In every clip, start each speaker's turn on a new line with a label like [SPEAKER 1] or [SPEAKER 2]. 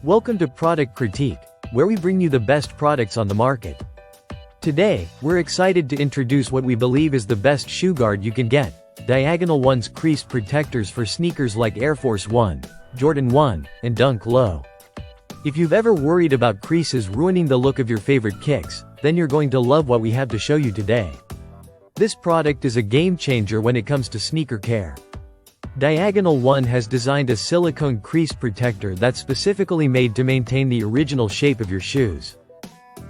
[SPEAKER 1] Welcome to Product Critique, where we bring you the best products on the market. Today, we're excited to introduce what we believe is the best shoe guard you can get: Diagonal One's crease protectors for sneakers like Air Force 1, Jordan 1, and Dunk Low. If you've ever worried about creases ruining the look of your favorite kicks, then you're going to love what we have to show you today. This product is a game changer when it comes to sneaker care. Diagonal One has designed a silicone crease protector that's specifically made to maintain the original shape of your shoes.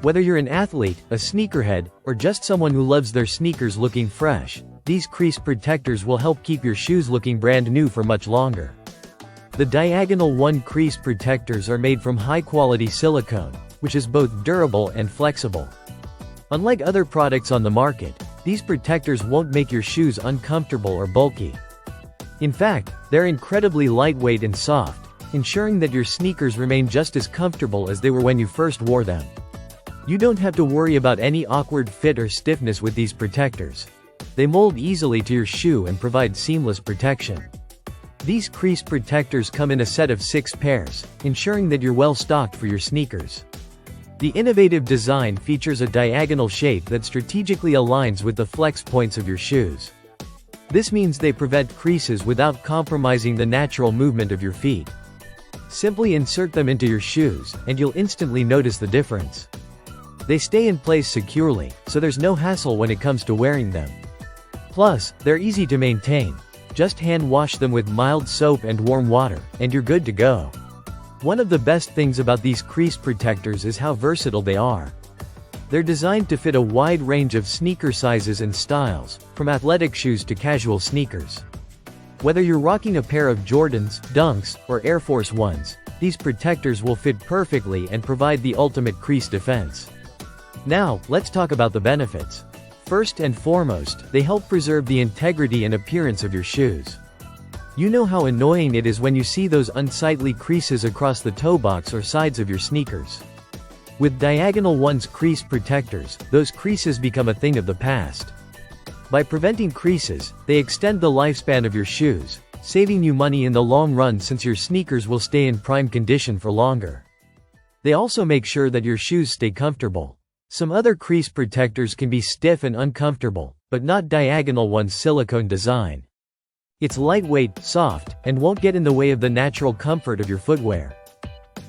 [SPEAKER 1] Whether you're an athlete, a sneakerhead, or just someone who loves their sneakers looking fresh, these crease protectors will help keep your shoes looking brand new for much longer. The Diagonal One crease protectors are made from high-quality silicone, which is both durable and flexible. Unlike other products on the market, these protectors won't make your shoes uncomfortable or bulky. In fact, they're incredibly lightweight and soft, ensuring that your sneakers remain just as comfortable as they were when you first wore them. You don't have to worry about any awkward fit or stiffness with these protectors. They mold easily to your shoe and provide seamless protection. These crease protectors come in a set of 6 pairs, ensuring that you're well stocked for your sneakers. The innovative design features a diagonal shape that strategically aligns with the flex points of your shoes. This means they prevent creases without compromising the natural movement of your feet. Simply insert them into your shoes, and you'll instantly notice the difference. They stay in place securely, so there's no hassle when it comes to wearing them. Plus, they're easy to maintain. Just hand wash them with mild soap and warm water, and you're good to go. One of the best things about these crease protectors is how versatile they are. They're designed to fit a wide range of sneaker sizes and styles, from athletic shoes to casual sneakers. Whether you're rocking a pair of Jordans, Dunks, or Air Force 1s, these protectors will fit perfectly and provide the ultimate crease defense. Now, let's talk about the benefits. First and foremost, they help preserve the integrity and appearance of your shoes. You know how annoying it is when you see those unsightly creases across the toe box or sides of your sneakers. With Diagonal One's crease protectors, those creases become a thing of the past. By preventing creases, they extend the lifespan of your shoes, saving you money in the long run since your sneakers will stay in prime condition for longer. They also make sure that your shoes stay comfortable. Some other crease protectors can be stiff and uncomfortable, but not Diagonal One's silicone design. It's lightweight, soft, and won't get in the way of the natural comfort of your footwear.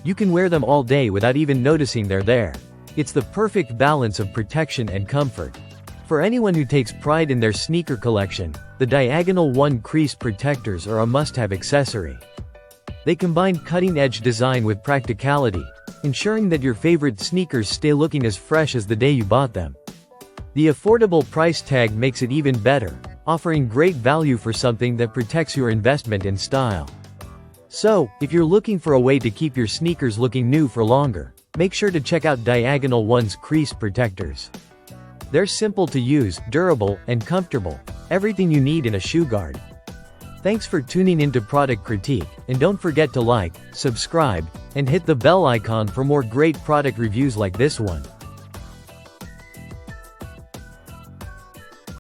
[SPEAKER 1] You can wear them all day without even noticing they're there. It's the perfect balance of protection and comfort. For anyone who takes pride in their sneaker collection, the Diagonal One crease protectors are a must-have accessory. They combine cutting-edge design with practicality, ensuring that your favorite sneakers stay looking as fresh as the day you bought them. The affordable price tag makes it even better, offering great value for something that protects your investment in style. So, if you're looking for a way to keep your sneakers looking new for longer, make sure to check out Diagonal One's crease protectors. They're simple to use, durable, and comfortable, everything you need in a shoe guard. Thanks for tuning into Product Critique, and don't forget to like, subscribe, and hit the bell icon for more great product reviews like this one.